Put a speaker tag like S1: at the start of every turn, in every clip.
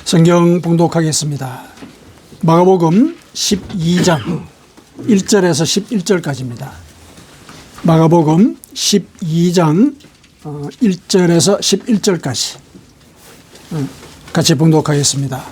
S1: 성경 봉독하겠습니다. 마가복음 12장 1절에서 11절까지입니다. 마가복음 12장 1절에서 11절까지 같이 봉독하겠습니다.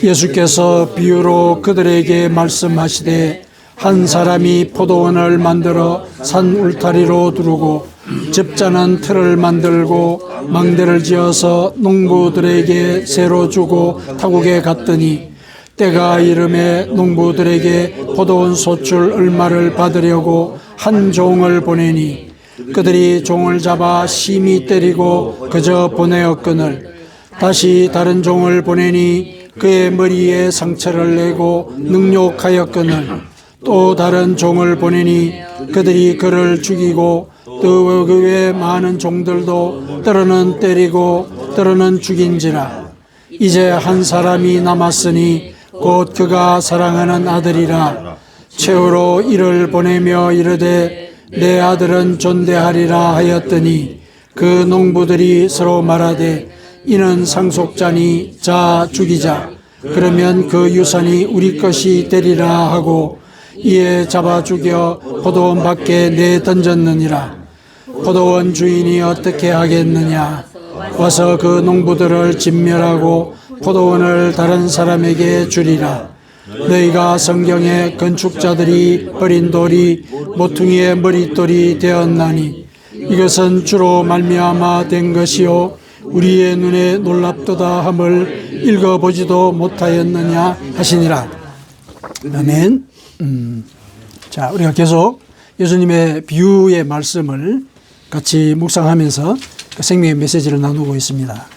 S1: 예수께서 비유로 그들에게 말씀하시되 한 사람이 포도원을 만들어 산 울타리로 두르고 집자는 틀을 만들고 망대를 지어서 농부들에게 새로 주고 타국에 갔더니 때가 이름에 농부들에게 포도원 소출 얼마를 받으려고 한 종을 보내니 그들이 종을 잡아 심히 때리고 그저 보내었거늘 다시 다른 종을 보내니 그의 머리에 상처를 내고 능욕하였거늘 또 다른 종을 보내니 그들이 그를 죽이고 또 그 외 많은 종들도 때로는 때리고 때로는 죽인지라. 이제 한 사람이 남았으니 곧 그가 사랑하는 아들이라. 최후로 이를 보내며 이르되 내 아들은 존대하리라 하였더니 그 농부들이 서로 말하되 이는 상속자니 자 죽이자. 그러면 그 유산이 우리 것이 되리라 하고 이에 잡아 죽여 포도원 밖에 내던졌느니라. 포도원 주인이 어떻게 하겠느냐. 와서 그 농부들을 진멸하고 포도원을 다른 사람에게 주리라. 너희가 성경에 건축자들이 버린 돌이 모퉁이의 머릿돌이 되었나니 이것은 주로 말미암아 된 것이요 우리의 눈에 놀랍도다 함을 읽어보지도 못하였느냐 하시니라. 아멘. 자, 우리가 계속 예수님의 비유의 말씀을 같이 묵상하면서 생명의 메시지를 나누고 있습니다.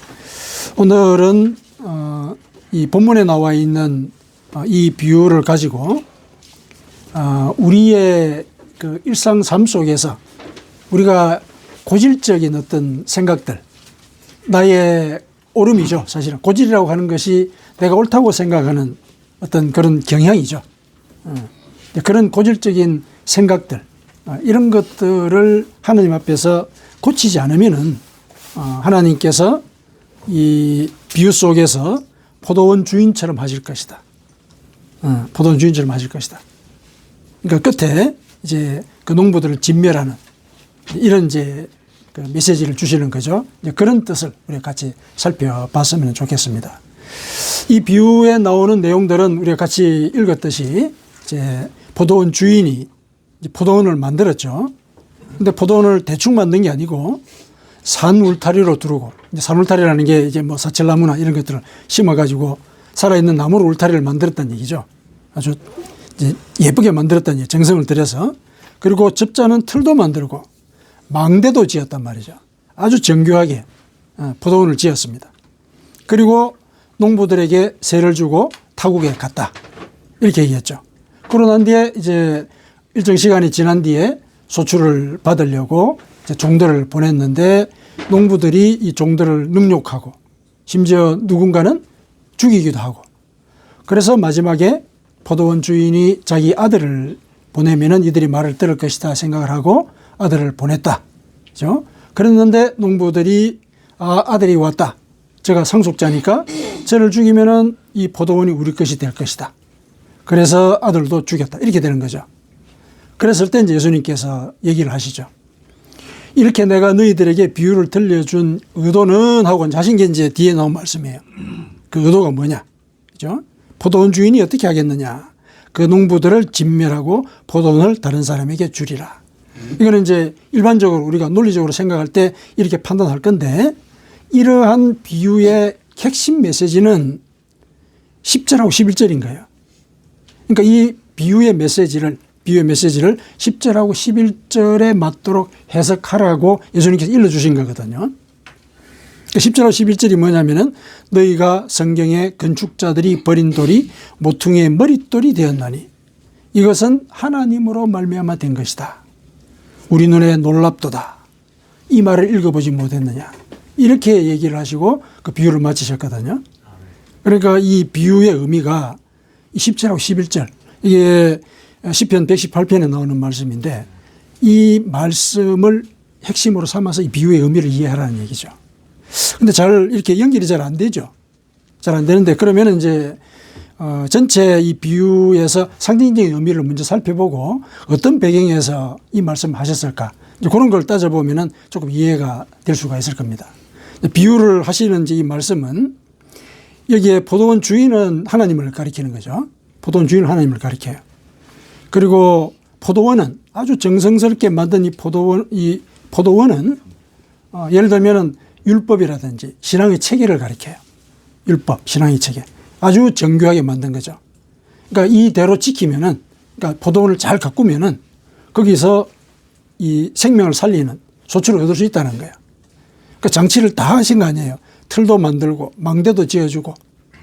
S1: 오늘은 이 본문에 나와 있는 이 비유를 가지고 우리의 그 일상 삶 속에서 우리가 고질적인 어떤 생각들, 나의 옳음이죠. 사실은 고질이라고 하는 것이 내가 옳다고 생각하는 어떤 그런 경향이죠. 그런 고질적인 생각들, 이런 것들을 하나님 앞에서 고치지 않으면은 하나님께서 이 비유 속에서 포도원 주인처럼 하실 것이다. 포도원 주인처럼 하실 것이다. 그러니까 끝에 이제 그 농부들을 진멸하는 이런 이제 그 메시지를 주시는 거죠. 이제 그런 뜻을 우리가 같이 살펴봤으면 좋겠습니다. 이 비유에 나오는 내용들은 우리가 같이 읽었듯이 이제 포도원 주인이 이제 포도원을 만들었죠. 근데 포도원을 대충 만든 게 아니고 산 울타리로 두르고, 이제 산 울타리라는 게 이제 뭐 사철나무나 이런 것들을 심어가지고 살아있는 나무로 울타리를 만들었다는 얘기죠. 아주 이제 예쁘게 만들었다는 얘기, 정성을 들여서. 그리고 접자는 틀도 만들고 망대도 지었단 말이죠. 아주 정교하게 포도원을 지었습니다. 그리고 농부들에게 세를 주고 타국에 갔다. 이렇게 얘기했죠. 그러고 난 뒤에 이제 일정 시간이 지난 뒤에 소출을 받으려고 이제 종들을 보냈는데 농부들이 이 종들을 능욕하고 심지어 누군가는 죽이기도 하고 그래서 마지막에 포도원 주인이 자기 아들을 보내면은 이들이 말을 들을 것이다 생각을 하고 아들을 보냈다. 그죠? 그랬는데 농부들이 아들이 왔다. 제가 상속자니까 저를 죽이면은 이 포도원이 우리 것이 될 것이다. 그래서 아들도 죽였다. 이렇게 되는 거죠. 그랬을 때 이제 예수님께서 얘기를 하시죠. 이렇게 내가 너희들에게 비유를 들려준 의도는 하고 하신 게 이제 뒤에 나온 말씀이에요. 그 의도가 뭐냐. 그죠? 포도원 주인이 어떻게 하겠느냐. 그 농부들을 진멸하고 포도원을 다른 사람에게 주리라. 이거는 이제 일반적으로 우리가 논리적으로 생각할 때 이렇게 판단할 건데 이러한 비유의 핵심 메시지는 10절하고 11절인 거예요. 그러니까 이 비유의 메시지를 10절하고 11절에 맞도록 해석하라고 예수님께서 일러주신 거거든요. 그러니까 10절하고 11절이 뭐냐면은 너희가 성경에 건축자들이 버린 돌이 모퉁이의 머릿돌이 되었나니 이것은 하나님으로 말미암아 된 것이다. 우리 눈에 놀랍도다. 이 말을 읽어보지 못했느냐. 이렇게 얘기를 하시고 그 비유를 마치셨거든요. 그러니까 이 비유의 의미가 10절하고 11절 이게 시편 118편에 나오는 말씀인데 이 말씀을 핵심으로 삼아서 이 비유의 의미를 이해하라는 얘기죠. 근데 잘 이렇게 연결이 잘 안 되죠. 잘 안 되는데 그러면 이제 전체 이 비유에서 상징적인 의미를 먼저 살펴보고 어떤 배경에서 이 말씀을 하셨을까 이제 그런 걸 따져보면은 조금 이해가 될 수가 있을 겁니다. 비유를 하시는 이 말씀은 여기에 포도원 주인은 하나님을 가리키는 거죠. 포도원 주인은 하나님을 가리켜요. 그리고 포도원은 아주 정성스럽게 만든 이 포도원은 예를 들면은 율법이라든지 신앙의 체계를 가리켜요. 율법, 신앙의 체계. 아주 정교하게 만든 거죠. 그러니까 이대로 지키면은, 그러니까 포도원을 잘 가꾸면은 거기서 이 생명을 살리는 소출을 얻을 수 있다는 거예요. 그러니까 장치를 다 하신 거 아니에요. 틀도 만들고 망대도 지어주고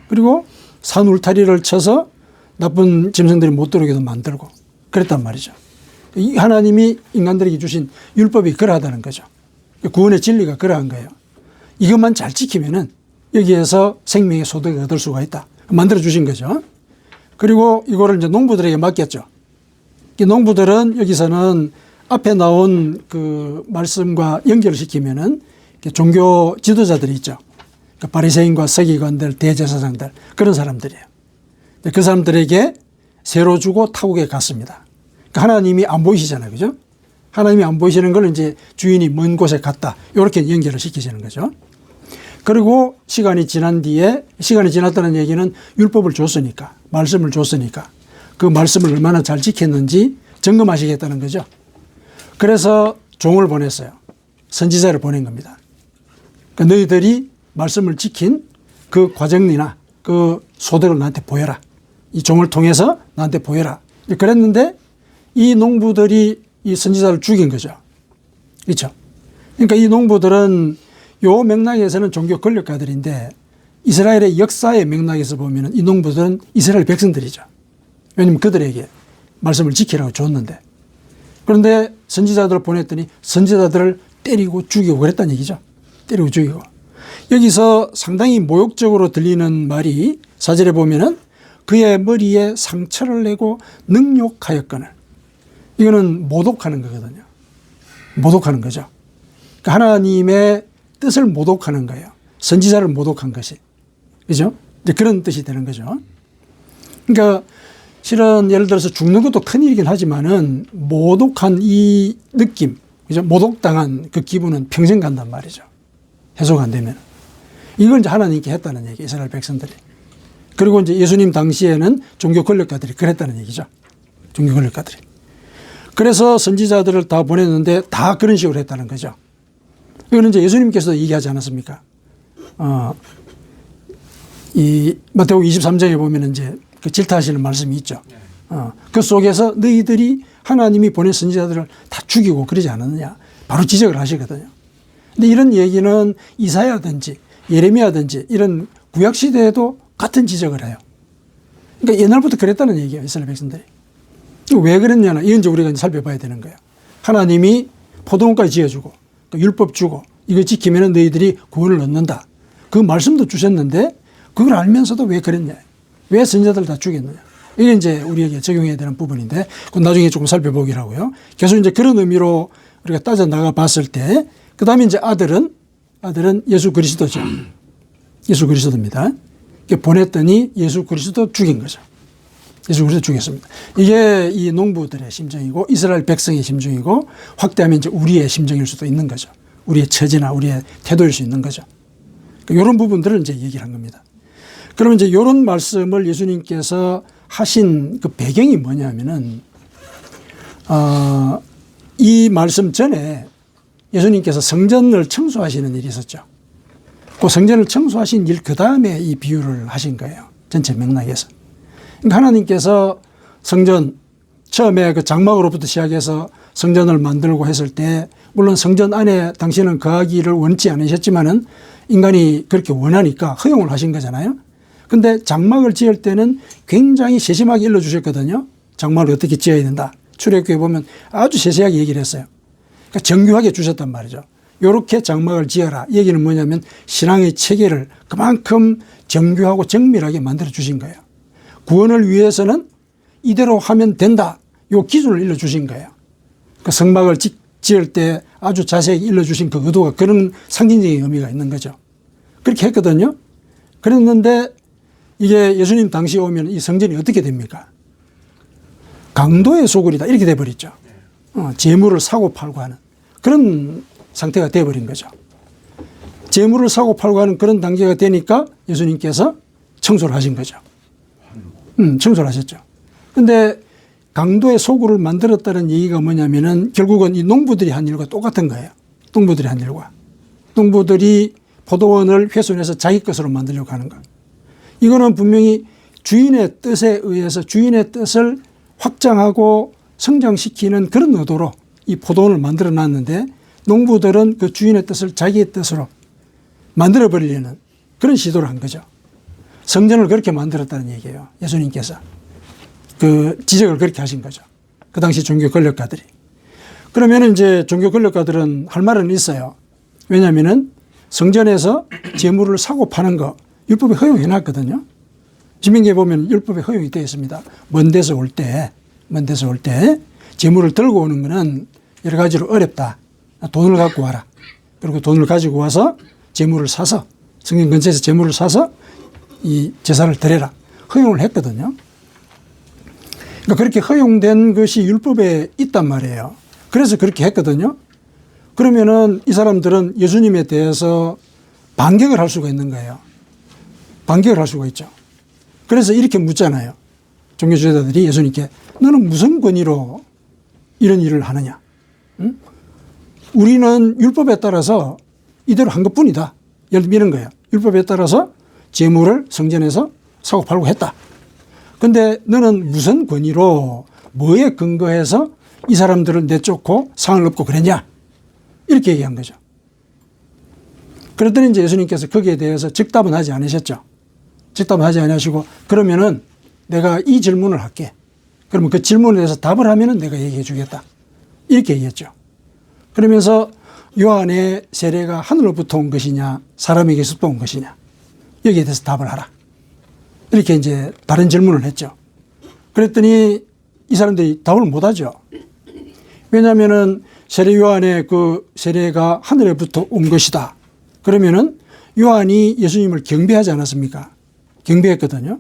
S1: 그리고 산 울타리를 쳐서 나쁜 짐승들이 못 들어오게도 만들고 그랬단 말이죠. 이 하나님이 인간들에게 주신 율법이 그러하다는 거죠. 구원의 진리가 그러한 거예요. 이것만 잘 지키면은 여기에서 생명의 소득을 얻을 수가 있다. 만들어 주신 거죠. 그리고 이거를 이제 농부들에게 맡겼죠. 이 농부들은 여기서는 앞에 나온 그 말씀과 연결을 시키면은 종교 지도자들이 있죠. 그러니까 바리새인과 서기관들, 대제사장들 그런 사람들이에요. 그 사람들에게 세로 주고 타국에 갔습니다. 그러니까 하나님이 안 보이시잖아요, 그죠? 하나님이 안 보이시는 걸 이제 주인이 먼 곳에 갔다 이렇게 연결을 시키시는 거죠. 그리고 시간이 지난 뒤에 시간이 지났다는 얘기는 율법을 줬으니까 말씀을 줬으니까 그 말씀을 얼마나 잘 지켰는지 점검하시겠다는 거죠. 그래서 종을 보냈어요. 선지자를 보낸 겁니다. 그러니까 너희들이 말씀을 지킨 그 과정이나 그 소득을 나한테 보여라. 이 종을 통해서 나한테 보여라. 그랬는데 이 농부들이 이 선지자를 죽인 거죠. 그렇죠? 그러니까 이 농부들은 요 맥락에서는 종교 권력가들인데 이스라엘의 역사의 맥락에서 보면 이 농부들은 이스라엘 백성들이죠. 왜냐하면 그들에게 말씀을 지키라고 줬는데 그런데 선지자들을 보냈더니 선지자들을 때리고 죽이고 그랬다는 얘기죠. 때리고 죽이고. 여기서 상당히 모욕적으로 들리는 말이 4절에 보면은 그의 머리에 상처를 내고 능욕하였거늘. 이거는 모독하는 거거든요. 모독하는 거죠. 그러니까 하나님의 뜻을 모독하는 거예요. 선지자를 모독한 것이. 그죠? 이제 그런 뜻이 되는 거죠. 그러니까 실은 예를 들어서 죽는 것도 큰일이긴 하지만은 모독한 이 느낌, 그죠? 모독당한 그 기분은 평생 간단 말이죠. 해소가 안 되면. 이걸 이제 하나님께 했다는 얘기, 이스라엘 백성들이. 그리고 이제 예수님 당시에는 종교 권력가들이 그랬다는 얘기죠. 종교 권력가들이. 그래서 선지자들을 다 보냈는데 다 그런 식으로 했다는 거죠. 이거는 이제 예수님께서도 얘기하지 않았습니까? 이 마태복음 23장에 보면 이제 그 질타하시는 말씀이 있죠. 그 속에서 너희들이 하나님이 보낸 선지자들을 다 죽이고 그러지 않았느냐. 바로 지적을 하시거든요. 근데 이런 얘기는 이사야든지 예레미야든지 이런 구약시대에도 같은 지적을 해요. 그러니까 옛날부터 그랬다는 얘기예요. 이스라엘 백성들이. 왜 그랬냐는 이건 이제 우리가 이제 살펴봐야 되는 거예요. 하나님이 포도원까지 지어주고 율법 주고 이거 지키면 너희들이 구원을 얻는다. 그 말씀도 주셨는데 그걸 알면서도 왜 그랬냐. 왜 선지자들 다 죽였느냐. 이게 이제 우리에게 적용해야 되는 부분인데 그건 나중에 조금 살펴보기로 하고요. 계속 이제 그런 의미로 우리가 따져 나가 봤을 때 그 다음에 이제 아들은 예수 그리스도죠. 예수 그리스도입니다. 보냈더니 예수 그리스도 죽인 거죠. 예수 그리스도 죽였습니다. 이게 이 농부들의 심정이고 이스라엘 백성의 심정이고 확대하면 이제 우리의 심정일 수도 있는 거죠. 우리의 처지나 우리의 태도일 수 있는 거죠. 그러니까 이런 부분들을 이제 얘기를 한 겁니다. 그러면 이제 이런 말씀을 예수님께서 하신 그 배경이 뭐냐면은, 이 말씀 전에 예수님께서 성전을 청소하시는 일이 있었죠. 그 성전을 청소하신 일 그 다음에 이 비유를 하신 거예요. 전체 맥락에서. 그러니까 하나님께서 성전 처음에 그 장막으로부터 시작해서 성전을 만들고 했을 때 물론 성전 안에 당신은 거하기를 원치 않으셨지만은 인간이 그렇게 원하니까 허용을 하신 거잖아요. 근데 장막을 지을 때는 굉장히 세심하게 일러주셨거든요. 장막을 어떻게 지어야 된다. 출애굽기에 보면 아주 세세하게 얘기를 했어요. 그러니까 정교하게 주셨단 말이죠. 이렇게 장막을 지어라. 얘기는 뭐냐면 신앙의 체계를 그만큼 정교하고 정밀하게 만들어 주신 거예요. 구원을 위해서는 이대로 하면 된다. 요 기준을 일러주신 거예요. 그 성막을 지을 때 아주 자세히 일러주신 그 의도가 그런 상징적인 의미가 있는 거죠. 그렇게 했거든요. 그랬는데 이게 예수님 당시에 오면 이 성전이 어떻게 됩니까? 강도의 소굴이다 이렇게 돼버렸죠. 재물을 사고 팔고 하는 그런 상태가 돼버린 거죠. 재물을 사고 팔고 하는 그런 단계가 되니까 예수님께서 청소를 하신 거죠. 청소를 하셨죠. 근데 강도의 소굴을 만들었다는 얘기가 뭐냐면은 결국은 이 농부들이 한 일과 똑같은 거예요. 농부들이 한 일과. 농부들이 포도원을 훼손해서 자기 것으로 만들려고 하는 거. 이거는 분명히 주인의 뜻에 의해서 주인의 뜻을 확장하고 성장시키는 그런 의도로 이 포도원을 만들어 놨는데 농부들은 그 주인의 뜻을 자기의 뜻으로 만들어 버리려는 그런 시도를 한 거죠. 성전을 그렇게 만들었다는 얘기예요. 예수님께서. 그 지적을 그렇게 하신 거죠. 그 당시 종교 권력가들이. 그러면 이제 종교 권력가들은 할 말은 있어요. 왜냐하면은 성전에서 재물을 사고 파는 거 율법에 허용해 놨거든요. 신명기에 보면 율법에 허용이 되어 있습니다. 먼 데서 올 때 재물을 들고 오는 거는 여러 가지로 어렵다. 돈을 갖고 와라. 그리고 돈을 가지고 와서 재물을 사서 성전 근처에서 재물을 사서 이 제사를 드려라. 허용을 했거든요. 그러니까 그렇게 허용된 것이 율법에 있단 말이에요. 그래서 그렇게 했거든요. 그러면은 이 사람들은 예수님에 대해서 반격을 할 수가 있는 거예요. 반격을 할 수가 있죠. 그래서 이렇게 묻잖아요. 종교 지도자들이 예수님께 너는 무슨 권위로 이런 일을 하느냐? 응? 우리는 율법에 따라서 이대로 한 것뿐이다. 예를 들면 이런 거예요. 율법에 따라서 재물을 성전에서 사고 팔고 했다. 근데 너는 무슨 권위로 뭐에 근거해서 이 사람들을 내쫓고 상을 얻고 그랬냐? 이렇게 얘기한 거죠. 그랬더니 이제 예수님께서 거기에 대해서 즉답은 하지 않으셨죠. 즉답은 하지 않으시고 그러면은 내가 이 질문을 할게. 그러면 그 질문에 대해서 답을 하면은 내가 얘기해 주겠다. 이렇게 얘기했죠. 그러면서 요한의 세례가 하늘로부터 온 것이냐 사람에게서부터 온 것이냐 여기에 대해서 답을 하라. 이렇게 이제 다른 질문을 했죠. 그랬더니 이 사람들이 답을 못 하죠. 왜냐하면은 세례 요한의 그 세례가 하늘로부터 온 것이다. 그러면은 요한이 예수님을 경배하지 않았습니까? 경배했거든요.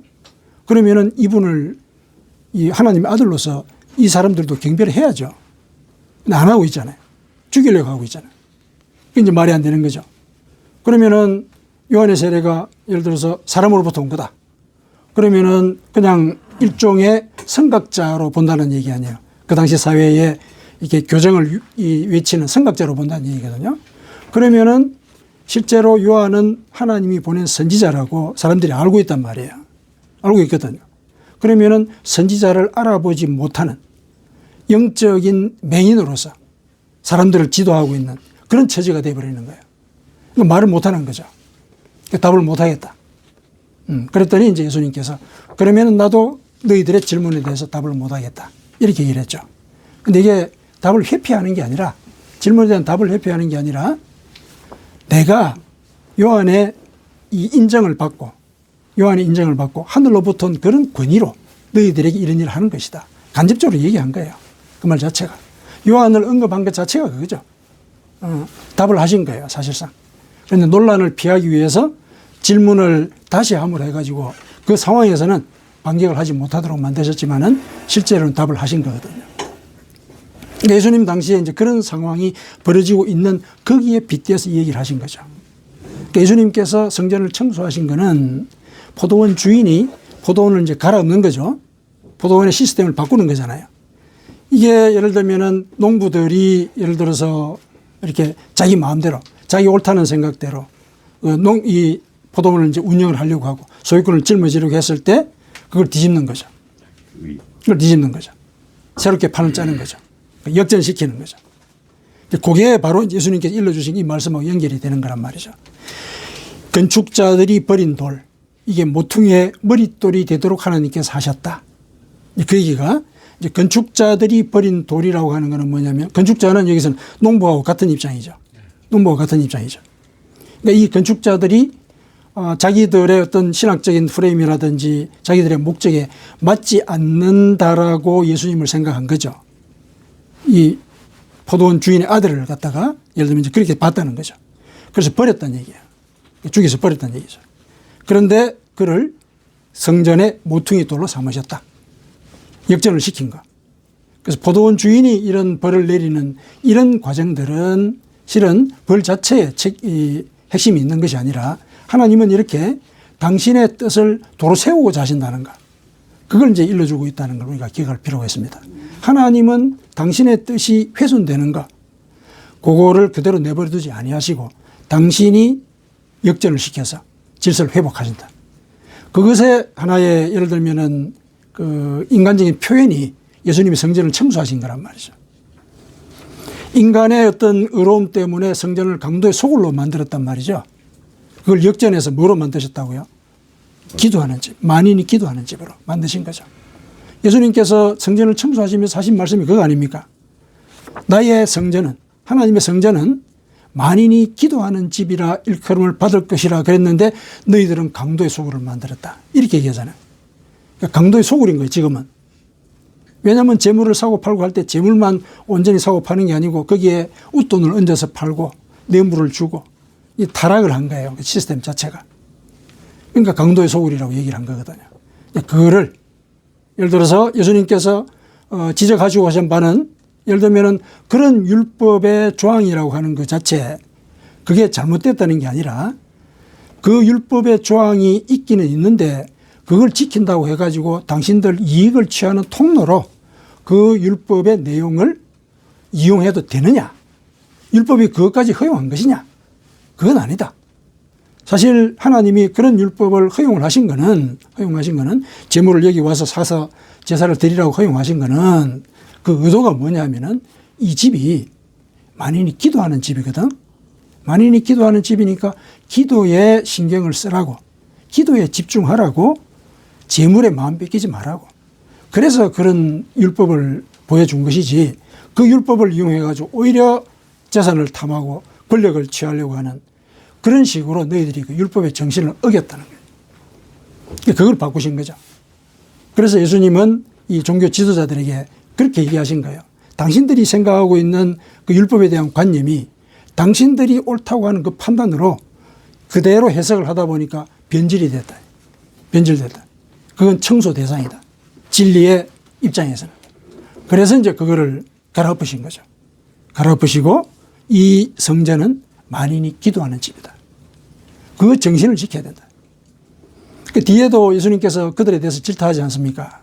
S1: 그러면은 이분을 이 하나님의 아들로서 이 사람들도 경배를 해야죠. 근데 안 하고 있잖아요. 죽이려고 하고 있잖아요. 그게 이제 말이 안 되는 거죠. 그러면은 요한의 세례가 예를 들어서 사람으로부터 온 거다. 그러면은 그냥 일종의 선각자로 본다는 얘기 아니에요. 그 당시 사회에 이렇게 교정을 외치는 선각자로 본다는 얘기거든요. 그러면은 실제로 요한은 하나님이 보낸 선지자라고 사람들이 알고 있단 말이에요. 알고 있거든요. 그러면은 선지자를 알아보지 못하는 영적인 맹인으로서 사람들을 지도하고 있는 그런 처지가 되어버리는 거예요. 말을 못하는 거죠. 답을 못하겠다. 그랬더니 이제 예수님께서 그러면은 나도 너희들의 질문에 대해서 답을 못하겠다. 이렇게 얘기를 했죠. 근데 이게 답을 회피하는 게 아니라 질문에 대한 답을 회피하는 게 아니라 내가 요한의 이 인정을 받고 요한의 인정을 받고 하늘로부터 온 그런 권위로 너희들에게 이런 일을 하는 것이다. 간접적으로 얘기한 거예요. 그 말 자체가. 요한을 언급한 것 자체가 그거죠. 답을 하신 거예요. 사실상. 그런데 논란을 피하기 위해서 질문을 다시 함으로 해가지고 그 상황에서는 반격을 하지 못하도록 만드셨지만은 실제로는 답을 하신 거거든요. 예수님 당시에 이제 그런 상황이 벌어지고 있는 거기에 빗대서 이 얘기를 하신 거죠. 예수님께서 성전을 청소하신 거는 포도원 주인이 포도원을 이제 갈아엎는 거죠. 포도원의 시스템을 바꾸는 거잖아요. 이게 예를 들면은 농부들이 예를 들어서 이렇게 자기 마음대로 자기 옳다는 생각대로 이 포도원을 이제 운영을 하려고 하고 소유권을 짊어지려고 했을 때 그걸 뒤집는 거죠. 그걸 뒤집는 거죠. 새롭게 판을 짜는 거죠. 역전시키는 거죠. 그게 바로 예수님께서 일러주신 이 말씀하고 연결이 되는 거란 말이죠. 건축자들이 버린 돌, 이게 모퉁이의 머릿돌이 되도록 하나님께서 하셨다. 그 얘기가 이제 건축자들이 버린 돌이라고 하는 것은 뭐냐면 건축자는 여기서는 농부하고 같은 입장이죠. 농부하고 같은 입장이죠. 그러니까 이 건축자들이 자기들의 어떤 신학적인 프레임이라든지 자기들의 목적에 맞지 않는다라고 예수님을 생각한 거죠. 이 포도원 주인의 아들을 갖다가 예를 들면 이제 그렇게 봤다는 거죠. 그래서 버렸다는 얘기예요. 죽여서 버렸다는 얘기죠. 그런데 그를 성전의 모퉁이 돌로 삼으셨다. 역전을 시킨 거. 그래서 포도원 주인이 이런 벌을 내리는 이런 과정들은 실은 벌 자체에 핵심이 있는 것이 아니라 하나님은 이렇게 당신의 뜻을 도로 세우고자 하신다는 것. 그걸 이제 일러주고 있다는 걸 우리가 기억할 필요가 있습니다. 하나님은 당신의 뜻이 훼손되는 것, 그거를 그대로 내버려 두지 아니하시고 당신이 역전을 시켜서 질서를 회복하신다. 그것에 하나의 예를 들면은 그 인간적인 표현이 예수님이 성전을 청소하신 거란 말이죠. 인간의 어떤 의로움 때문에 성전을 강도의 소굴로 만들었단 말이죠. 그걸 역전해서 뭐로 만드셨다고요? 기도하는 집, 만인이 기도하는 집으로 만드신 거죠. 예수님께서 성전을 청소하시면서 하신 말씀이 그거 아닙니까? 나의 성전은, 하나님의 성전은 만인이 기도하는 집이라 일컬음을 받을 것이라 그랬는데 너희들은 강도의 소굴을 만들었다. 이렇게 얘기하잖아요. 그러니까 강도의 소굴인 거예요, 지금은. 왜냐하면 재물을 사고 팔고 할 때 재물만 온전히 사고 파는 게 아니고 거기에 웃돈을 얹어서 팔고 뇌물을 주고 이 타락을 한 거예요. 그 시스템 자체가. 그러니까 강도의 소굴이라고 얘기를 한 거거든요. 그거를 예를 들어서 예수님께서 지적하시고 하신 바는 예를 들면은 그런 율법의 조항이라고 하는 그 자체 그게 잘못됐다는 게 아니라 그 율법의 조항이 있기는 있는데 그걸 지킨다고 해가지고 당신들 이익을 취하는 통로로 그 율법의 내용을 이용해도 되느냐? 율법이 그것까지 허용한 것이냐? 그건 아니다. 사실 하나님이 그런 율법을 허용하신 거는 재물을 여기 와서 사서 제사를 드리라고 허용하신 거는 그 의도가 뭐냐면은 이 집이 만인이 기도하는 집이거든. 만인이 기도하는 집이니까 기도에 신경을 쓰라고, 기도에 집중하라고, 재물에 마음 뺏기지 말라고. 그래서 그런 율법을 보여준 것이지 그 율법을 이용해 가지고 오히려 재산을 탐하고 권력을 취하려고 하는 그런 식으로 너희들이 그 율법의 정신을 어겼다는 거예요. 그걸 바꾸신 거죠. 그래서 예수님은 이 종교 지도자들에게 그렇게 얘기하신 거예요. 당신들이 생각하고 있는 그 율법에 대한 관념이 당신들이 옳다고 하는 그 판단으로 그대로 해석을 하다 보니까 변질이 됐다. 변질됐다. 그건 청소 대상이다. 진리의 입장에서는. 그래서 이제 그거를 갈아엎으신 거죠. 갈아엎으시고 이 성전은 만인이 기도하는 집이다. 그 정신을 지켜야 된다. 그 뒤에도 예수님께서 그들에 대해서 질타하지 않습니까?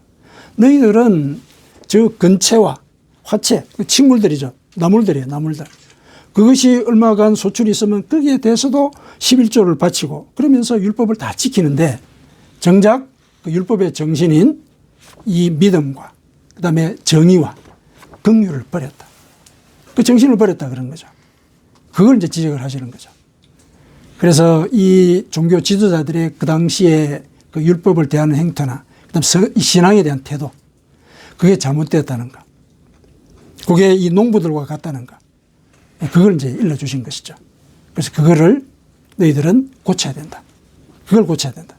S1: 너희들은 저 근체와 화채, 식물들이죠. 나물들이에요, 나물들. 그것이 얼마간 소출이 있으면 거기에 대해서도 11조를 바치고 그러면서 율법을 다 지키는데 정작 그 율법의 정신인 이 믿음과 그다음에 정의와 긍휼을 버렸다. 그 정신을 버렸다 그런 거죠. 그걸 이제 지적을 하시는 거죠. 그래서 이 종교 지도자들의 그 당시에 그 율법을 대하는 행태나 그다음 신앙에 대한 태도 그게 잘못되었다는 거. 그게 이 농부들과 같다는 거. 그걸 이제 일러주신 것이죠. 그래서 그거를 너희들은 고쳐야 된다. 그걸 고쳐야 된다.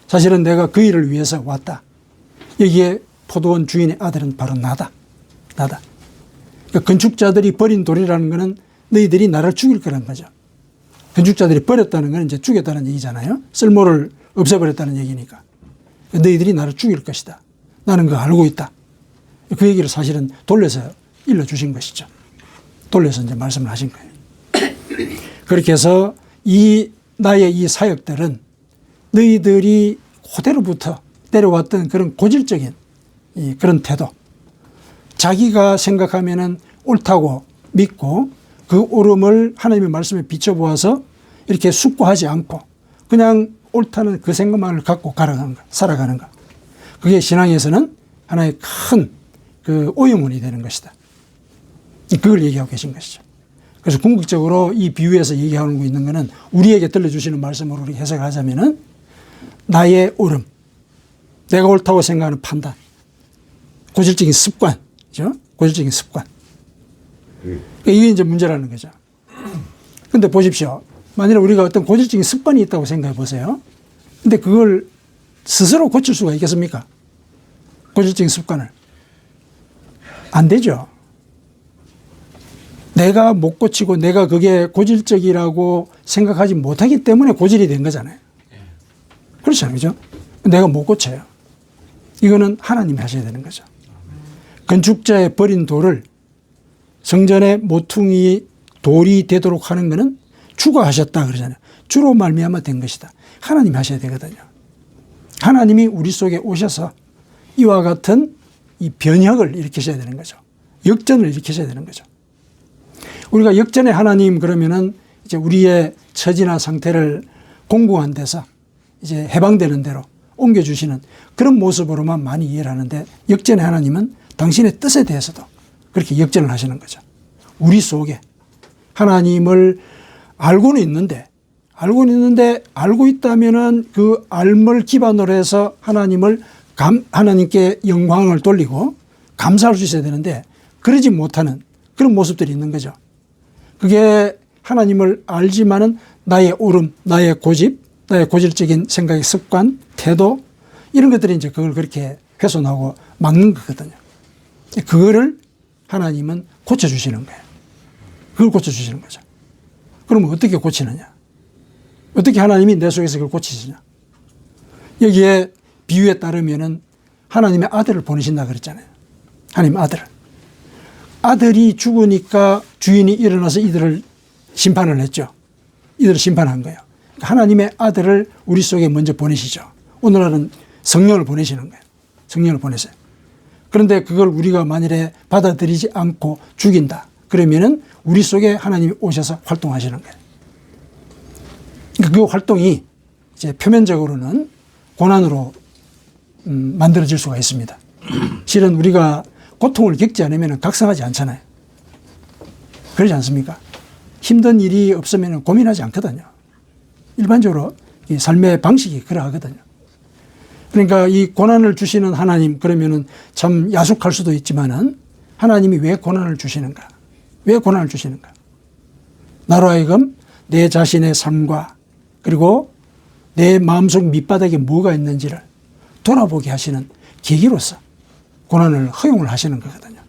S1: 사실은 내가 그 일을 위해서 왔다. 여기에 포도원 주인의 아들은 바로 나다. 나다. 그러니까 건축자들이 버린 돌이라는 것은 너희들이 나를 죽일 거라는 거죠. 건축자들이 버렸다는 건 이제 죽였다는 얘기잖아요. 쓸모를 없애버렸다는 얘기니까. 너희들이 나를 죽일 것이다. 나는 그거 알고 있다. 그 얘기를 사실은 돌려서 일러주신 것이죠. 돌려서 이제 말씀을 하신 거예요. 그렇게 해서 나의 이 사역들은 너희들이 그대로부터 때려왔던 그런 고질적인 그런 태도. 자기가 생각하면은 옳다고 믿고 그 옳음을 하나님의 말씀에 비춰보아서 이렇게 숙고하지 않고 그냥 옳다는 그 생각만을 갖고 살아가는 거. 그게 신앙에서는 하나의 큰 그 오염원이 되는 것이다. 그걸 얘기하고 계신 것이죠. 그래서 궁극적으로 이 비유에서 얘기하고 있는 것은 우리에게 들려주시는 말씀으로 우리 해석을 하자면은 나의 옳음, 내가 옳다고 생각하는 판단, 고질적인 습관, 그죠? 고질적인 습관. 이게 이제 문제라는 거죠. 근데 보십시오. 만일에 우리가 어떤 고질적인 습관이 있다고 생각해 보세요. 근데 그걸 스스로 고칠 수가 있겠습니까? 고질적인 습관을. 안 되죠. 내가 못 고치고 내가 그게 고질적이라고 생각하지 못하기 때문에 고질이 된 거잖아요. 그렇잖아요. 그죠? 내가 못 고쳐요. 이거는 하나님이 하셔야 되는 거죠. 건축자의 버린 돌을 성전의 모퉁이 돌이 되도록 하는 것은 주가 하셨다 그러잖아요. 주로 말미암아 된 것이다. 하나님이 하셔야 되거든요. 하나님이 우리 속에 오셔서 이와 같은 이 변혁을 일으키셔야 되는 거죠. 역전을 일으키셔야 되는 거죠. 우리가 역전의 하나님 그러면은 이제 우리의 처지나 상태를 공고한 데서 이제 해방되는 대로 옮겨주시는 그런 모습으로만 많이 이해를 하는데, 역전의 하나님은 당신의 뜻에 대해서도 그렇게 역전을 하시는 거죠. 우리 속에 하나님을 알고는 있는데 알고 있다면은 그 알을 기반으로 해서 하나님께 영광을 돌리고 감사할 수 있어야 되는데, 그러지 못하는 그런 모습들이 있는 거죠. 그게 하나님을 알지만은 나의 오름, 나의 고집, 나의 고질적인 생각의 습관, 태도, 이런 것들이 이제 그걸 그렇게 훼손하고 막는 거거든요. 그거를 하나님은 고쳐주시는 거예요. 그걸 고쳐주시는 거죠. 그러면 어떻게 고치느냐? 어떻게 하나님이 내 속에서 그걸 고치시냐? 여기에 비유에 따르면은 하나님의 아들을 보내신다 그랬잖아요. 하나님 아들을. 아들이 죽으니까 주인이 일어나서 이들을 심판을 했죠. 이들을 심판한 거예요. 하나님의 아들을 우리 속에 먼저 보내시죠. 오늘날은 성령을 보내시는 거예요. 성령을 보내세요. 그런데 그걸 우리가 만일에 받아들이지 않고 죽인다 그러면은 우리 속에 하나님이 오셔서 활동하시는 거예요. 그 활동이 이제 표면적으로는 고난으로 만들어질 수가 있습니다. 실은 우리가 고통을 겪지 않으면 각성하지 않잖아요. 그러지 않습니까? 힘든 일이 없으면 고민하지 않거든요. 일반적으로 이 삶의 방식이 그러하거든요. 그러니까 이 고난을 주시는 하나님, 그러면은 참 야속할 수도 있지만은 하나님이 왜 고난을 주시는가? 왜 고난을 주시는가? 나로 하여금 내 자신의 삶과 그리고 내 마음속 밑바닥에 뭐가 있는지를 돌아보게 하시는 계기로서 고난을 허용을 하시는 거거든요.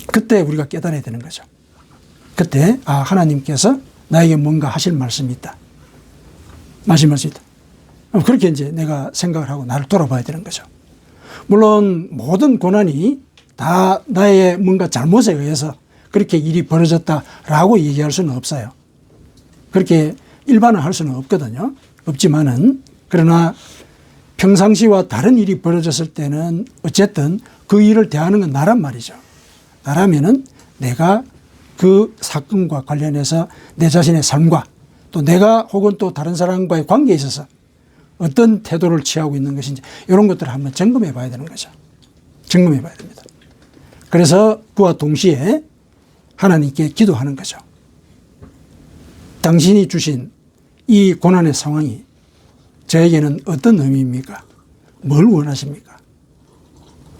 S1: 그때 우리가 깨달아야 되는 거죠. 그때 하나님께서 나에게 뭔가 하실 말씀이 있다. 말씀할 수 있다. 그렇게 이제 내가 생각을 하고 나를 돌아봐야 되는 거죠. 물론 모든 고난이 다 나의 뭔가 잘못에 의해서 그렇게 일이 벌어졌다라고 얘기할 수는 없어요. 그렇게 일반화할 수는 없거든요. 없지만은 그러나 평상시와 다른 일이 벌어졌을 때는 어쨌든 그 일을 대하는 건 나란 말이죠. 나라면은 내가 그 사건과 관련해서 내 자신의 삶과 또 내가 혹은 또 다른 사람과의 관계에 있어서 어떤 태도를 취하고 있는 것인지 이런 것들을 한번 점검해 봐야 되는 거죠. 점검해 봐야 됩니다. 그래서 그와 동시에 하나님께 기도하는 거죠. 당신이 주신 이 고난의 상황이 저에게는 어떤 의미입니까? 뭘 원하십니까?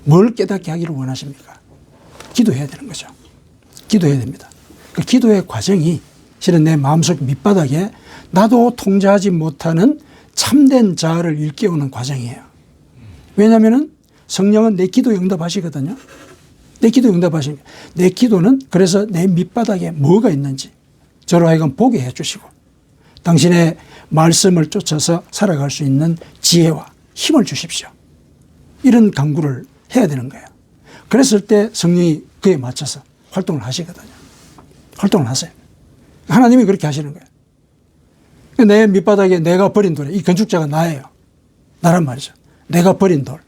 S1: 뭘 깨닫게 하기를 원하십니까? 기도해야 되는 거죠. 기도해야 됩니다. 그 기도의 과정이 실은 내 마음속 밑바닥에 나도 통제하지 못하는 참된 자아를 일깨우는 과정이에요. 왜냐하면 성령은 내 기도 응답하시거든요. 내 기도 응답하시는 거예요. 내 기도는 그래서 내 밑바닥에 뭐가 있는지 저로 하여금 보게 해 주시고 당신의 말씀을 쫓아서 살아갈 수 있는 지혜와 힘을 주십시오. 이런 간구를 해야 되는 거예요. 그랬을 때 성령이 그에 맞춰서 활동을 하시거든요. 활동을 하세요. 하나님이 그렇게 하시는 거예요. 내 밑바닥에 내가 버린 돌에 이 건축자가 나예요. 나란 말이죠. 내가 버린 돌.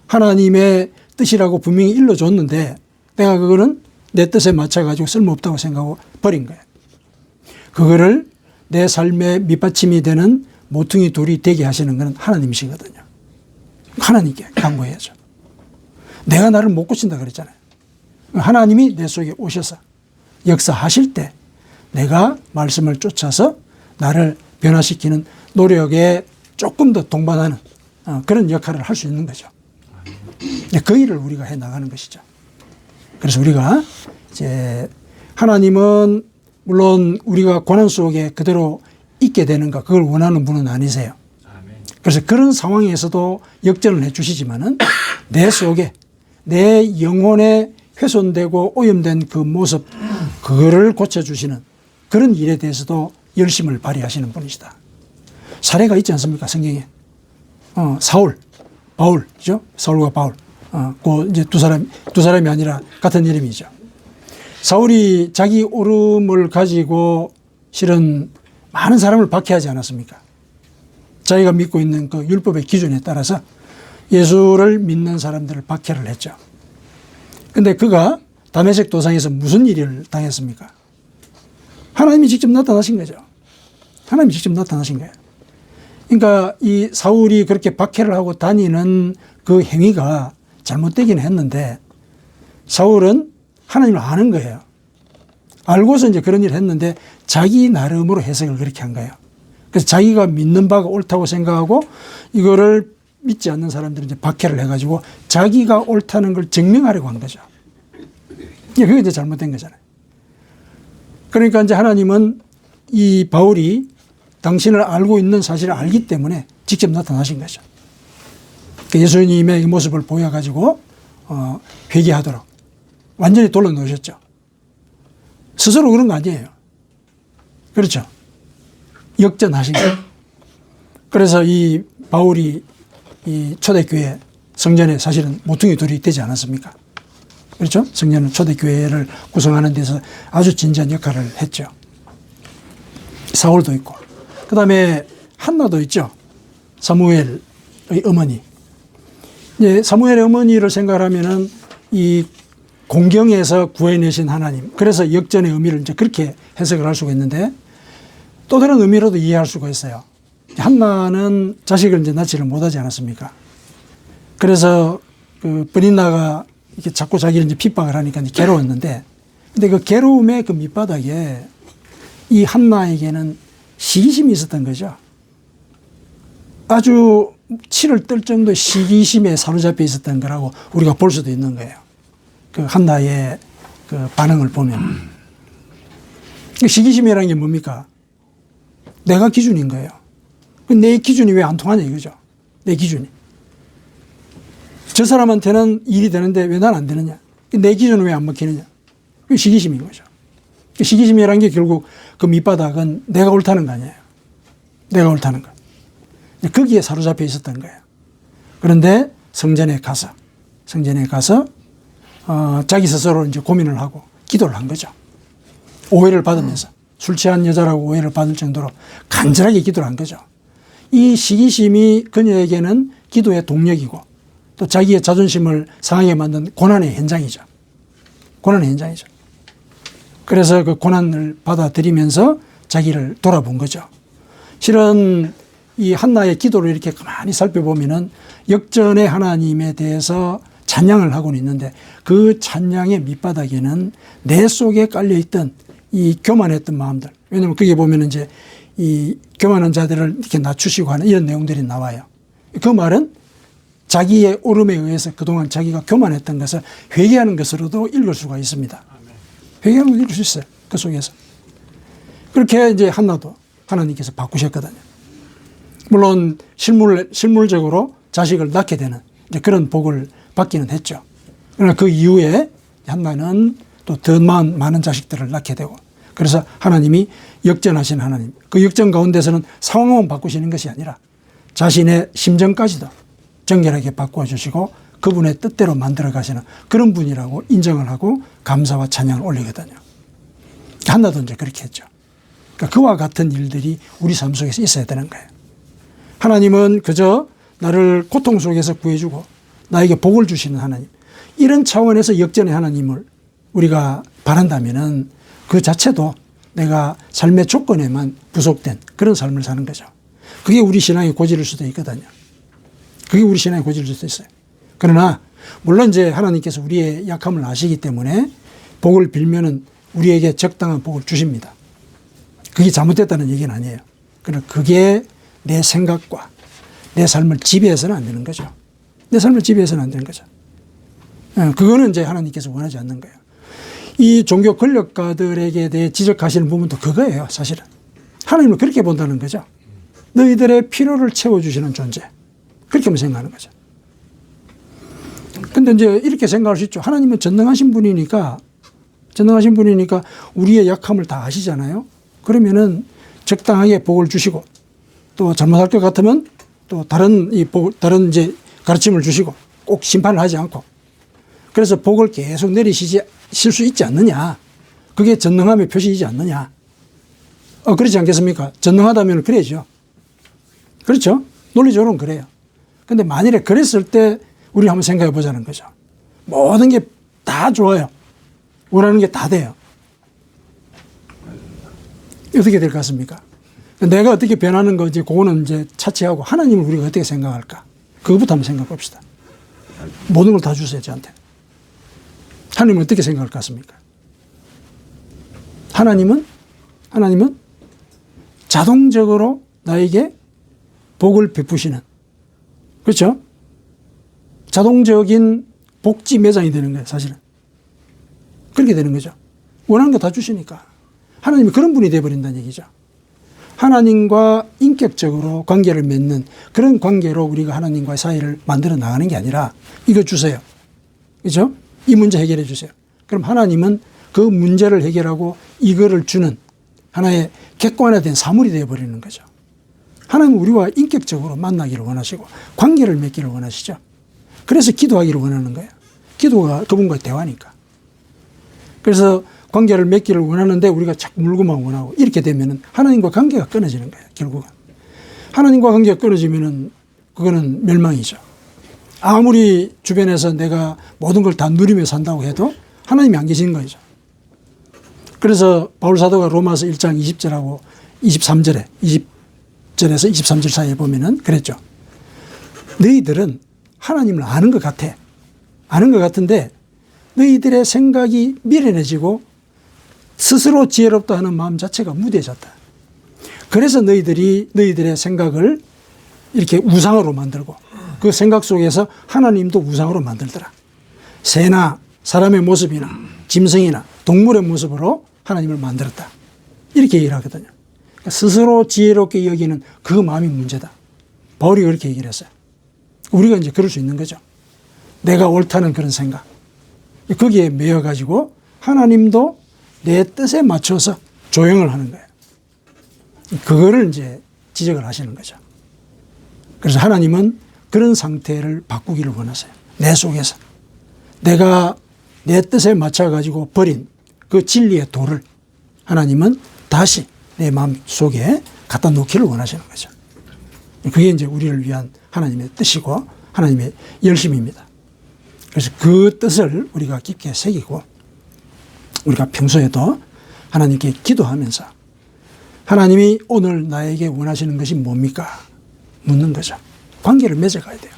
S1: 하나님의 뜻이라고 분명히 일러줬는데 내가 그거는 내 뜻에 맞춰가지고 쓸모없다고 생각하고 버린 거예요. 그거를 내 삶의 밑받침이 되는 모퉁이 돌이 되게 하시는 것은 하나님이시거든요. 하나님께 간구해야죠. 내가 나를 못 고친다 그랬잖아요. 하나님이 내 속에 오셔서 역사하실 때 내가 말씀을 쫓아서 나를 변화시키는 노력에 조금 더 동반하는 그런 역할을 할 수 있는 거죠. 그 일을 우리가 해 나가는 것이죠. 그래서 우리가 이제 하나님은 물론 우리가 고난 속에 그대로 있게 되는가 그걸 원하는 분은 아니세요. 그래서 그런 상황에서도 역전을 해 주시지만은 내 속에 내 영혼의 훼손되고 오염된 그 모습, 그거를 고쳐주시는 그런 일에 대해서도 열심을 발휘하시는 분이시다. 사례가 있지 않습니까? 성경에. 사울, 바울, 그죠? 사울과 바울. 그 이제 두 사람이 아니라 같은 이름이죠. 사울이 자기 오름을 가지고 실은 많은 사람을 박해하지 않았습니까? 자기가 믿고 있는 그 율법의 기준에 따라서 예수를 믿는 사람들을 박해를 했죠. 근데 그가 다메섹 도상에서 무슨 일을 당했습니까? 하나님이 직접 나타나신 거죠. 하나님이 직접 나타나신 거예요. 그러니까 이 사울이 그렇게 박해를 하고 다니는 그 행위가 잘못되긴 했는데 사울은 하나님을 아는 거예요. 알고서 이제 그런 일을 했는데 자기 나름으로 해석을 그렇게 한 거예요. 그래서 자기가 믿는 바가 옳다고 생각하고 이거를 믿지 않는 사람들은 이제 박해를 해가지고 자기가 옳다는 걸 증명하려고 한 거죠. 그게 이제 잘못된 거잖아요. 그러니까 이제 하나님은 이 바울이 당신을 알고 있는 사실을 알기 때문에 직접 나타나신 거죠. 예수님의 이 모습을 보여가지고 회개하도록 완전히 돌려놓으셨죠. 스스로 그런 거 아니에요. 그렇죠. 역전하신 거예요. 그래서 이 바울이 이 초대교회 성전에 사실은 모퉁이 돌이 되지 않았습니까? 그렇죠? 성전은 초대교회를 구성하는 데서 아주 진지한 역할을 했죠. 사울도 있고. 그 다음에 한나도 있죠. 사무엘의 어머니. 이제 사무엘의 어머니를 생각하면은 이 공경에서 구해내신 하나님. 그래서 역전의 의미를 이제 그렇게 해석을 할 수가 있는데 또 다른 의미로도 이해할 수가 있어요. 한나는 자식을 이제 낳지를 못하지 않았습니까? 그래서 그 브린나가 이렇게 자꾸 자기를 이제 핍박을 하니까 이제 괴로웠는데 근데 그 괴로움의 그 밑바닥에 이 한나에게는 시기심이 있었던 거죠. 아주 치를 뜰 정도의 시기심에 사로잡혀 있었던 거라고 우리가 볼 수도 있는 거예요. 그 한나의 그 반응을 보면. 시기심이라는 게 뭡니까? 내가 기준인 거예요. 내 기준이 왜 안 통하냐 이거죠. 내 기준이. 저 사람한테는 일이 되는데 왜 난 안 되느냐. 내 기준은 왜 안 먹히느냐. 그게 시기심인 거죠. 시기심이라는 게 결국 그 밑바닥은 내가 옳다는 거 아니에요. 내가 옳다는 거. 거기에 사로잡혀 있었던 거예요. 그런데 성전에 가서 자기 스스로 이제 고민을 하고 기도를 한 거죠. 오해를 받으면서 술 취한 여자라고 오해를 받을 정도로 간절하게 기도를 한 거죠. 이 시기심이 그녀에게는 기도의 동력이고 또 자기의 자존심을 상하게 만든 고난의 현장이죠. 고난의 현장이죠. 그래서 그 고난을 받아들이면서 자기를 돌아본 거죠. 실은 이 한나의 기도를 이렇게 가만히 살펴보면은 역전의 하나님에 대해서 찬양을 하고는 있는데 그 찬양의 밑바닥에는 내 속에 깔려있던 이 교만했던 마음들. 왜냐하면 거기에 보면 이제 이 교만한 자들을 이렇게 낮추시고 하는 이런 내용들이 나와요. 그 말은 자기의 오름에 의해서 그동안 자기가 교만했던 것을 회개하는 것으로도 읽을 수가 있습니다. 회개하는 걸 읽을 수 있어요. 그 속에서. 그렇게 이제 한나도 하나님께서 바꾸셨거든요. 물론 실물적으로 자식을 낳게 되는 이제 그런 복을 받기는 했죠. 그러나 그 이후에 한나는 또 더 많은 자식들을 낳게 되고 그래서 하나님이 역전하신 하나님. 그 역전 가운데서는 상황만 바꾸시는 것이 아니라 자신의 심정까지도 정결하게 바꾸어 주시고 그분의 뜻대로 만들어 가시는 그런 분이라고 인정을 하고 감사와 찬양을 올리거든요. 한나도 이제 그렇게 했죠. 그러니까 그와 같은 일들이 우리 삶 속에서 있어야 되는 거예요. 하나님은 그저 나를 고통 속에서 구해주고 나에게 복을 주시는 하나님. 이런 차원에서 역전의 하나님을 우리가 바란다면은 그 자체도 내가 삶의 조건에만 부속된 그런 삶을 사는 거죠. 그게 우리 신앙의 고질일 수도 있거든요. 그게 우리 신앙의 고질일 수도 있어요. 그러나 물론 이제 하나님께서 우리의 약함을 아시기 때문에 복을 빌면은 우리에게 적당한 복을 주십니다. 그게 잘못됐다는 얘기는 아니에요. 그러나 그게 내 생각과 내 삶을 지배해서는 안 되는 거죠. 내 삶을 지배해서는 안 되는 거죠. 그거는 이제 하나님께서 원하지 않는 거예요. 이 종교 권력가들에게 대해 지적하시는 부분도 그거예요, 사실은. 하나님은 그렇게 본다는 거죠. 너희들의 필요를 채워주시는 존재. 그렇게만 생각하는 거죠. 근데 이제 이렇게 생각할 수 있죠. 하나님은 전능하신 분이니까 우리의 약함을 다 아시잖아요. 그러면은 적당하게 복을 주시고 또 잘못할 것 같으면 또 다른 이제 가르침을 주시고 꼭 심판을 하지 않고 그래서 복을 계속 내리실 수 있지 않느냐. 그게 전능함의 표시이지 않느냐. 그렇지 않겠습니까? 전능하다면 그래야죠. 그렇죠? 논리적으로는 그래요. 근데 만일에 그랬을 때 우리 한번 생각해 보자는 거죠. 모든 게 다 좋아요. 원하는 게 다 돼요. 어떻게 될 것 같습니까? 내가 어떻게 변하는 건지 그거는 이제 차치하고 하나님을 우리가 어떻게 생각할까? 그것부터 한번 생각해 봅시다. 모든 걸 다 주세요, 저한테. 하나님은 어떻게 생각할 것 같습니까? 하나님은 자동적으로 나에게 복을 베푸시는, 그렇죠? 자동적인 복지 매장이 되는 거예요, 사실은. 그렇게 되는 거죠. 원하는 거 다 주시니까. 하나님이 그런 분이 되어버린다는 얘기죠. 하나님과 인격적으로 관계를 맺는 그런 관계로 우리가 하나님과의 사이를 만들어 나가는 게 아니라 이거 주세요. 그렇죠? 이 문제 해결해 주세요. 그럼 하나님은 그 문제를 해결하고 이거를 주는 하나의 객관화된 사물이 되어버리는 거죠. 하나님은 우리와 인격적으로 만나기를 원하시고 관계를 맺기를 원하시죠. 그래서 기도하기를 원하는 거예요. 기도가 그분과의 대화니까. 그래서 관계를 맺기를 원하는데 우리가 자꾸 물고만 원하고 이렇게 되면은 하나님과 관계가 끊어지는 거예요. 결국은. 하나님과 관계가 끊어지면은 그거는 멸망이죠. 아무리 주변에서 내가 모든 걸 다 누리며 산다고 해도 하나님이 안 계시는 거죠. 그래서 바울 사도가 로마서 1장 20절하고 23절에 20절에서 23절 사이에 보면은 그랬죠. 너희들은 하나님을 아는 것 같아. 아는 것 같은데 너희들의 생각이 미련해지고 스스로 지혜롭다 하는 마음 자체가 무뎌졌다. 그래서 너희들의 생각을 이렇게 우상으로 만들고 그 생각 속에서 하나님도 우상으로 만들더라. 새나 사람의 모습이나 짐승이나 동물의 모습으로 하나님을 만들었다. 이렇게 얘기를 하거든요. 그러니까 스스로 지혜롭게 여기는 그 마음이 문제다. 바울이 그렇게 얘기를 했어요. 우리가 이제 그럴 수 있는 거죠. 내가 옳다는 그런 생각. 거기에 매여가지고 하나님도 내 뜻에 맞춰서 조용을 하는 거예요. 그거를 이제 지적을 하시는 거죠. 그래서 하나님은 그런 상태를 바꾸기를 원하세요. 내 속에서. 내가 내 뜻에 맞춰가지고 버린 그 진리의 돌을 하나님은 다시 내 마음 속에 갖다 놓기를 원하시는 거죠. 그게 이제 우리를 위한 하나님의 뜻이고 하나님의 열심입니다. 그래서 그 뜻을 우리가 깊게 새기고 우리가 평소에도 하나님께 기도하면서 하나님이 오늘 나에게 원하시는 것이 뭡니까? 묻는 거죠. 관계를 맺어가야 돼요.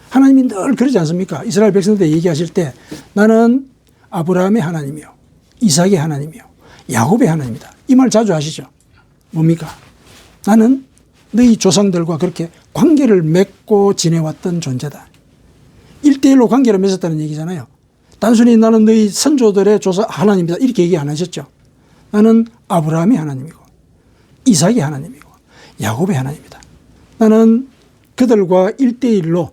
S1: 하나님이 늘 그러지 않습니까? 이스라엘 백성들 얘기하실 때 나는 아브라함의 하나님이요, 이삭의 하나님이요, 야곱의 하나님이다. 이 말 자주 하시죠. 뭡니까? 나는 너희 조상들과 그렇게 관계를 맺고 지내왔던 존재다. 1대1로 관계를 맺었다는 얘기잖아요. 단순히 나는 너희 선조들의 조사 하나님이다 이렇게 얘기 안 하셨죠. 나는 아브라함의 하나님이고 이삭의 하나님이고 야곱의 하나님이다. 나는 그들과 1대1로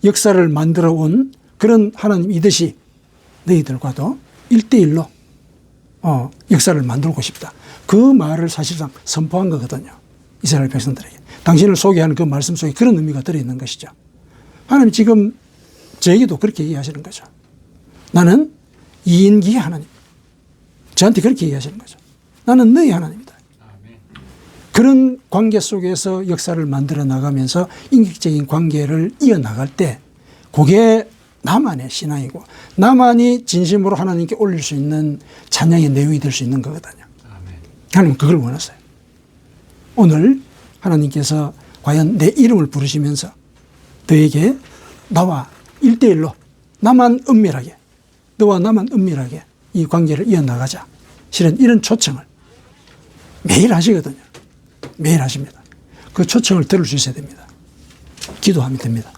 S1: 역사를 만들어 온 그런 하나님이듯이 너희들과도 1대1로 역사를 만들고 싶다. 그 말을 사실상 선포한 거거든요. 이스라엘 백성들에게. 당신을 소개하는 그 말씀 속에 그런 의미가 들어있는 것이죠. 하나님 지금 저에게도 그렇게 얘기하시는 거죠. 나는 이인기의 하나님. 저한테 그렇게 얘기하시는 거죠. 나는 너희 하나님이다. 그런 관계 속에서 역사를 만들어 나가면서 인격적인 관계를 이어나갈 때 그게 나만의 신앙이고 나만이 진심으로 하나님께 올릴 수 있는 찬양의 내용이 될 수 있는 거거든요. 하나님은 그걸 원하세요. 오늘 하나님께서 과연 내 이름을 부르시면서 너에게 나와 1대1로 나만 은밀하게 너와 나만 은밀하게 이 관계를 이어나가자. 실은 이런 초청을 매일 하시거든요. 매일 하십니다. 그 초청을 들을 수 있어야 됩니다. 기도하면 됩니다.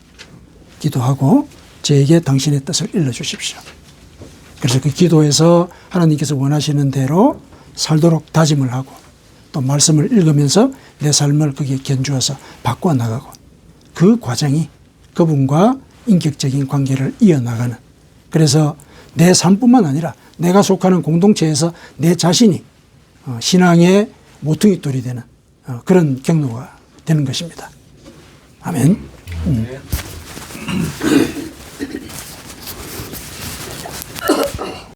S1: 기도하고 저에게 당신의 뜻을 일러주십시오. 그래서 그 기도에서 하나님께서 원하시는 대로 살도록 다짐을 하고 또 말씀을 읽으면서 내 삶을 거기에 견주어서 바꿔 나가고 그 과정이 그분과 인격적인 관계를 이어나가는, 그래서 내 삶뿐만 아니라 내가 속하는 공동체에서 내 자신이 신앙의 모퉁이돌이 되는 그런 경로가 되는 것입니다. 아멘.